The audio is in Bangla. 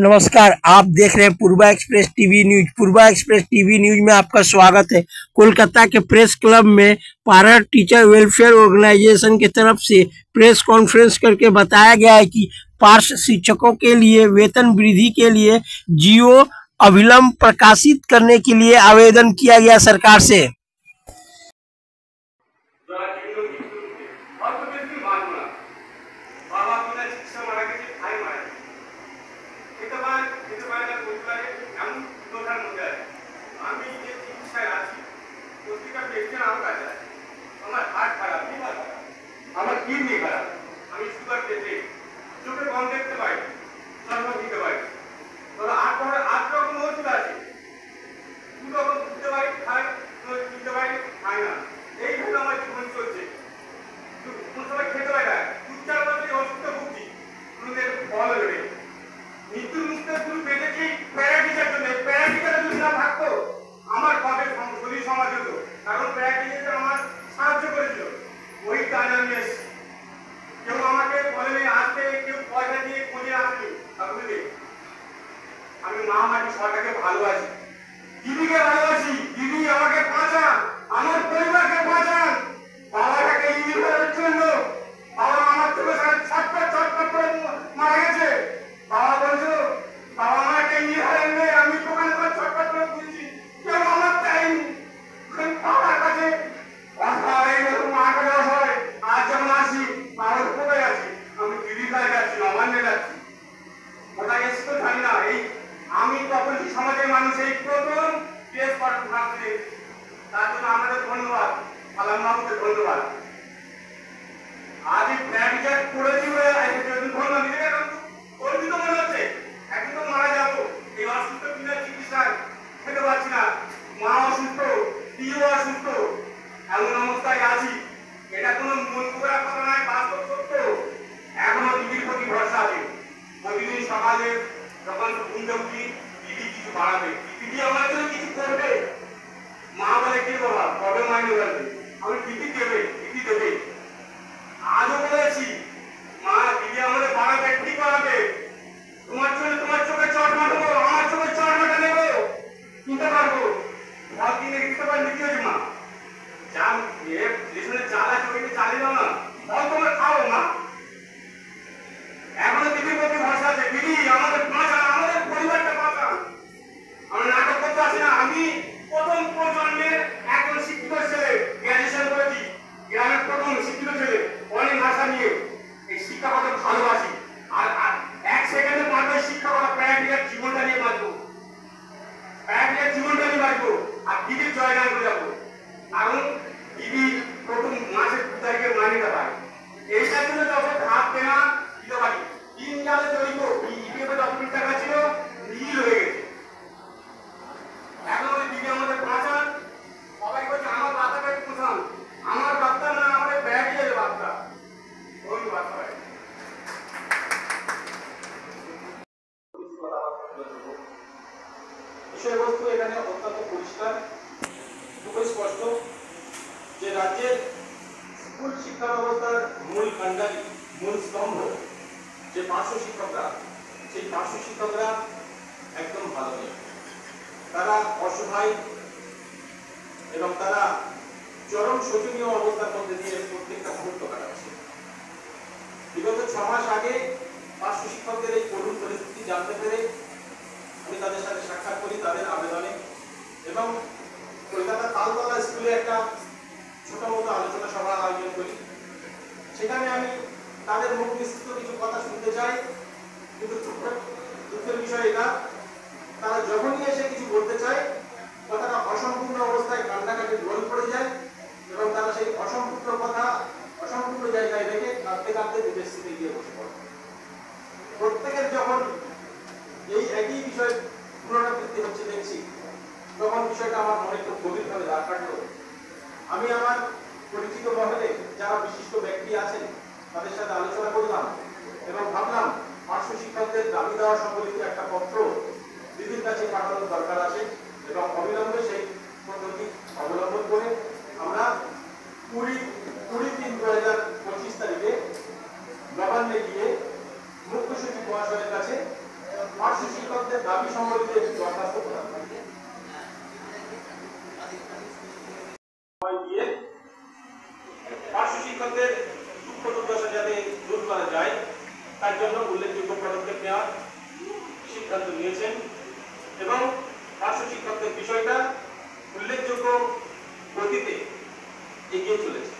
नमस्कार, आप देख रहे हैं पूर्वा एक्सप्रेस टीवी न्यूज। पूर्वा एक्सप्रेस टीवी न्यूज में आपका स्वागत है। कोलकाता के प्रेस क्लब में पैरा टीचर वेलफेयर ऑर्गेनाइजेशन की तरफ से प्रेस कॉन्फ्रेंस करके बताया गया है कि पार्श्व शिक्षकों के लिए वेतन वृद्धि के लिए जियो अविलंब प्रकाशित करने के लिए आवेदन किया गया सरकार से। বিষয়বস্তু এখানে অত্যন্ত পরিষ্কার, খুবই স্পষ্ট যে রাজ্যের স্কুল শিক্ষা ব্যবস্থার মূল কাণ্ডারি, মূল স্তম্ভ যে পার্শ্ব শিক্ষকরা, সেই পার্শ্ব শিক্ষকরা একদম ভালো নেই। তারা অসহায় এবং তারা চরম শোচনীয় অবস্থার মধ্যে দিয়ে প্রত্যেকটা মুহূর্ত কাটাচ্ছে। বিগত 6 মাস আগে পার্শ্ব শিক্ষকদের এই করুণ পরিস্থিতি জানতে পেরে আমি তাদের সাথে সাক্ষাৎ করি তাদের আবেদনে, এবং কলকাতা তালতলা স্কুলে একটা ছোট মতো আলোচনা সভা আয়োজন করি। সেখানে আমি তাদের মুখ নিঃসৃত কিছু কথা শুনতে চাই, কিন্তু দুঃখের বিষয় এটা, তারা যখনই এসে কিছু বলতে চায় কথাটা অসম্পূর্ণ অবস্থায় কান্নাকাটি রোল পড়ে যায়, এবং তারা সেই অসম্পূর্ণ কথা অসম্পূর্ণ জায়গায় রেখে কাঁদতে কাঁদতে বিদেশ থেকে গিয়ে বসে পড়ে। প্রত্যেকের যখন এই একই বিষয় পুনরাবৃত্তি হচ্ছে দেখছি, তখন বিষয়টা আমার মনে খুব গভীরভাবে দাগ কাটলো। আমি আমার পরিচিত মহলে যারা বিশিষ্ট ব্যক্তি আছেন তাদের সাথে আলোচনা করলাম এবং ভাবলাম পার্শ্ব শিক্ষকদের দাবি দেওয়া সম্বলিত একটা পত্র দিদির কাছে পাঠানোর দরকার আছে, এবং অবিলম্বে সেই পদ্ধতি অবলম্বন করে আমরা 20-3-2025 তারিখে নবান্নে গিয়ে মুখ্য সচিব মহাশয়ের কাছে পার্শ্ব শিক্ষকদের দাবি সম্বলিত একটি দরখাস্ত প্রদান করে দিয়ে পার্শ্ব শিক্ষকদের দুঃখ দুর্দশা যাতে দূর করা যায় তার জন্য উল্লেখযোগ্য পদক্ষেপ নেওয়ার সিদ্ধান্ত নিয়েছেন এবং পার্শ্ব শিক্ষকদের বিষয়টা উল্লেখযোগ্য গতিতে এগিয়ে চলেছে।